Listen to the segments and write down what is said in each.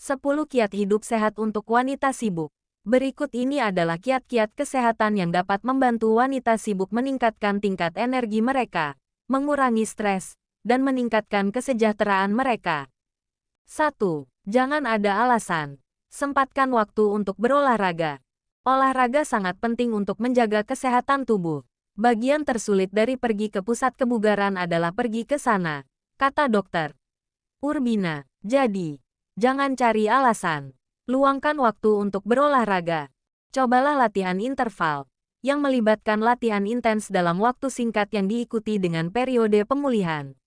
10 kiat hidup sehat untuk wanita sibuk. Berikut ini adalah kiat-kiat kesehatan yang dapat membantu wanita sibuk meningkatkan tingkat energi mereka, mengurangi stres, dan meningkatkan kesejahteraan mereka. 1. Jangan ada alasan. Sempatkan waktu untuk berolahraga. Olahraga sangat penting untuk menjaga kesehatan tubuh. Bagian tersulit dari pergi ke pusat kebugaran adalah pergi ke sana, kata dokter Urbina. Jadi, jangan cari alasan. Luangkan waktu untuk berolahraga. Cobalah latihan interval, yang melibatkan latihan intens dalam waktu singkat yang diikuti dengan periode pemulihan.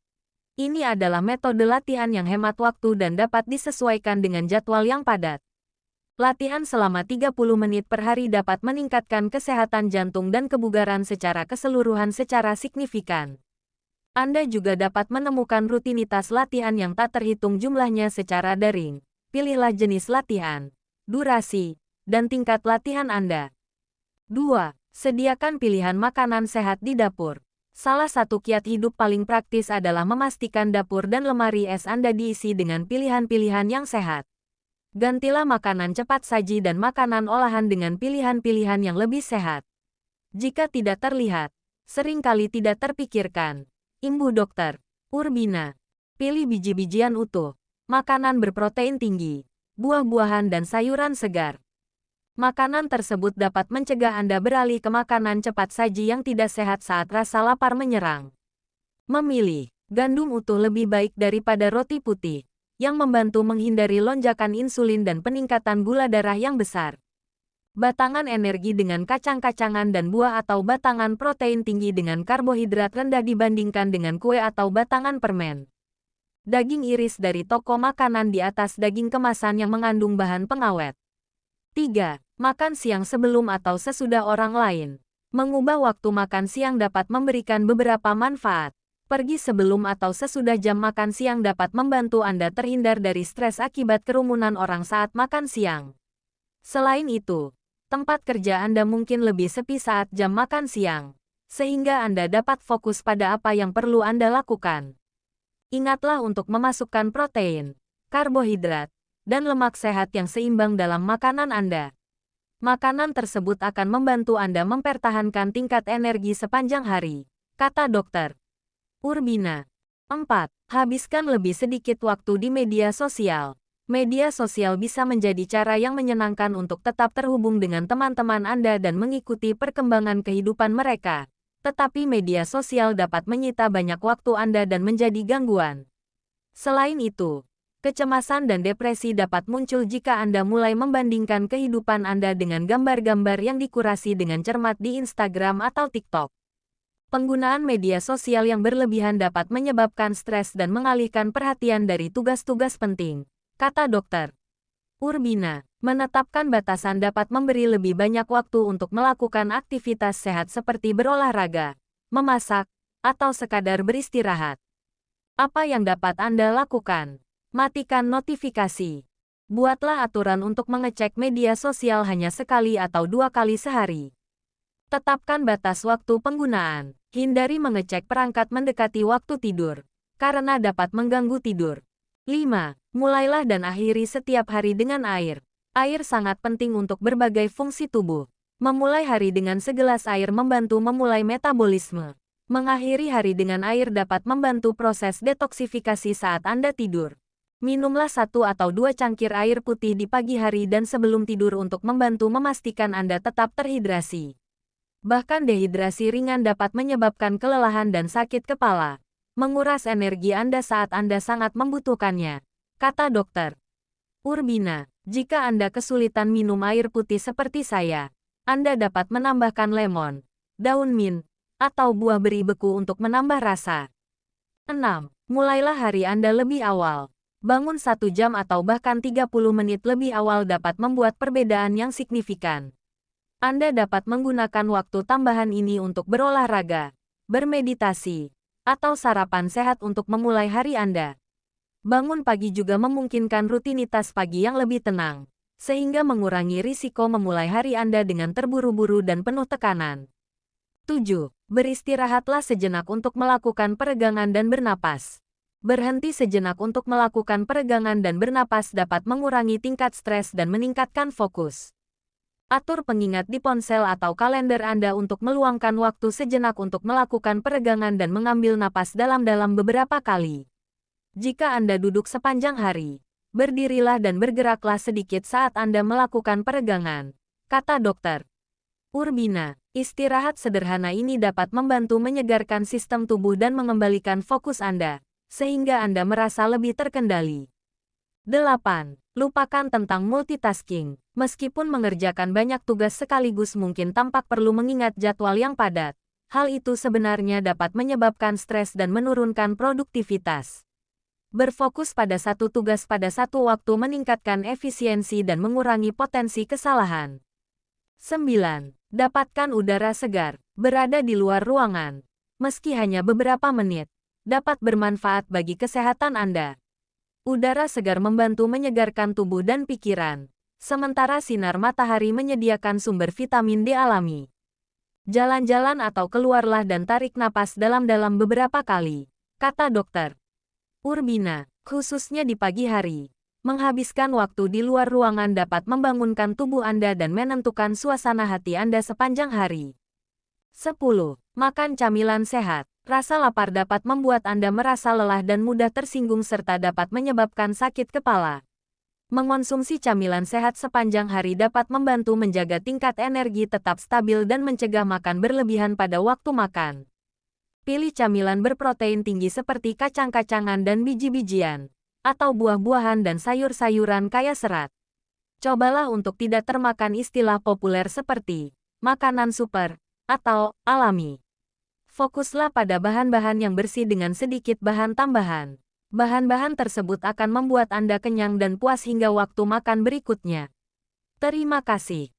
Ini adalah metode latihan yang hemat waktu dan dapat disesuaikan dengan jadwal yang padat. Latihan selama 30 menit per hari dapat meningkatkan kesehatan jantung dan kebugaran secara keseluruhan secara signifikan. Anda juga dapat menemukan rutinitas latihan yang tak terhitung jumlahnya secara daring. Pilihlah jenis latihan, durasi, dan tingkat latihan Anda. 2. Sediakan pilihan makanan sehat di dapur. Salah satu kiat hidup paling praktis adalah memastikan dapur dan lemari es Anda diisi dengan pilihan-pilihan yang sehat. Gantilah makanan cepat saji dan makanan olahan dengan pilihan-pilihan yang lebih sehat. Jika tidak terlihat, seringkali tidak terpikirkan. Imbuh Dokter Urbina. Pilih biji-bijian utuh, makanan berprotein tinggi, buah-buahan dan sayuran segar. Makanan tersebut dapat mencegah Anda beralih ke makanan cepat saji yang tidak sehat saat rasa lapar menyerang. Memilih gandum utuh lebih baik daripada roti putih, yang membantu menghindari lonjakan insulin dan peningkatan gula darah yang besar. Batangan energi dengan kacang-kacangan dan buah atau batangan protein tinggi dengan karbohidrat rendah dibandingkan dengan kue atau batangan permen. Daging iris dari toko makanan di atas daging kemasan yang mengandung bahan pengawet. 3. Makan siang sebelum atau sesudah orang lain. Mengubah waktu makan siang dapat memberikan beberapa manfaat. Pergi sebelum atau sesudah jam makan siang dapat membantu Anda terhindar dari stres akibat kerumunan orang saat makan siang. Selain itu, tempat kerja Anda mungkin lebih sepi saat jam makan siang, sehingga Anda dapat fokus pada apa yang perlu Anda lakukan. Ingatlah untuk memasukkan protein, karbohidrat, dan lemak sehat yang seimbang dalam makanan Anda. Makanan tersebut akan membantu Anda mempertahankan tingkat energi sepanjang hari, kata dokter Urbina. 4. Habiskan lebih sedikit waktu di media sosial. Media sosial bisa menjadi cara yang menyenangkan untuk tetap terhubung dengan teman-teman Anda dan mengikuti perkembangan kehidupan mereka. Tetapi media sosial dapat menyita banyak waktu Anda dan menjadi gangguan. Selain itu, kecemasan dan depresi dapat muncul jika Anda mulai membandingkan kehidupan Anda dengan gambar-gambar yang dikurasi dengan cermat di Instagram atau TikTok. Penggunaan media sosial yang berlebihan dapat menyebabkan stres dan mengalihkan perhatian dari tugas-tugas penting, kata dokter Urbina. Menetapkan batasan dapat memberi lebih banyak waktu untuk melakukan aktivitas sehat seperti berolahraga, memasak, atau sekadar beristirahat. Apa yang dapat Anda lakukan? Matikan notifikasi. Buatlah aturan untuk mengecek media sosial hanya sekali atau 2 kali sehari. Tetapkan batas waktu penggunaan. Hindari mengecek perangkat mendekati waktu tidur, karena dapat mengganggu tidur. 5. Mulailah dan akhiri setiap hari dengan air. Air sangat penting untuk berbagai fungsi tubuh. Memulai hari dengan segelas air membantu memulai metabolisme. Mengakhiri hari dengan air dapat membantu proses detoksifikasi saat Anda tidur. Minumlah 1 atau 2 cangkir air putih di pagi hari dan sebelum tidur untuk membantu memastikan Anda tetap terhidrasi. Bahkan dehidrasi ringan dapat menyebabkan kelelahan dan sakit kepala. Menguras energi Anda saat Anda sangat membutuhkannya, kata dokter Urbina. Jika Anda kesulitan minum air putih seperti saya, Anda dapat menambahkan lemon, daun mint, atau buah beri beku untuk menambah rasa. 6. Mulailah hari Anda lebih awal. Bangun 1 jam atau bahkan 30 menit lebih awal dapat membuat perbedaan yang signifikan. Anda dapat menggunakan waktu tambahan ini untuk berolahraga, bermeditasi, atau sarapan sehat untuk memulai hari Anda. Bangun pagi juga memungkinkan rutinitas pagi yang lebih tenang, sehingga mengurangi risiko memulai hari Anda dengan terburu-buru dan penuh tekanan. 7. Beristirahatlah sejenak untuk melakukan peregangan dan bernapas. Berhenti sejenak untuk melakukan peregangan dan bernapas dapat mengurangi tingkat stres dan meningkatkan fokus. Atur pengingat di ponsel atau kalender Anda untuk meluangkan waktu sejenak untuk melakukan peregangan dan mengambil napas dalam-dalam beberapa kali. Jika Anda duduk sepanjang hari, berdirilah dan bergeraklah sedikit saat Anda melakukan peregangan, kata dokter Urbina. Istirahat sederhana ini dapat membantu menyegarkan sistem tubuh dan mengembalikan fokus Anda, sehingga Anda merasa lebih terkendali. 8. Lupakan tentang multitasking. Meskipun mengerjakan banyak tugas sekaligus mungkin tampak perlu mengingat jadwal yang padat, hal itu sebenarnya dapat menyebabkan stres dan menurunkan produktivitas. Berfokus pada satu tugas pada satu waktu meningkatkan efisiensi dan mengurangi potensi kesalahan. 9. Dapatkan udara segar. Berada di luar ruangan, meski hanya beberapa menit, dapat bermanfaat bagi kesehatan Anda. Udara segar membantu menyegarkan tubuh dan pikiran, sementara sinar matahari menyediakan sumber vitamin D alami. Jalan-jalan atau keluarlah dan tarik napas dalam-dalam beberapa kali, kata dokter Urbina. Khususnya di pagi hari, menghabiskan waktu di luar ruangan dapat membangunkan tubuh Anda dan menentukan suasana hati Anda sepanjang hari. 10. Makan camilan sehat. Rasa lapar dapat membuat Anda merasa lelah dan mudah tersinggung serta dapat menyebabkan sakit kepala. Mengonsumsi camilan sehat sepanjang hari dapat membantu menjaga tingkat energi tetap stabil dan mencegah makan berlebihan pada waktu makan. Pilih camilan berprotein tinggi seperti kacang-kacangan dan biji-bijian, atau buah-buahan dan sayur-sayuran kaya serat. Cobalah untuk tidak termakan istilah populer seperti makanan super atau alami. Fokuslah pada bahan-bahan yang bersih dengan sedikit bahan tambahan. Bahan-bahan tersebut akan membuat Anda kenyang dan puas hingga waktu makan berikutnya. Terima kasih.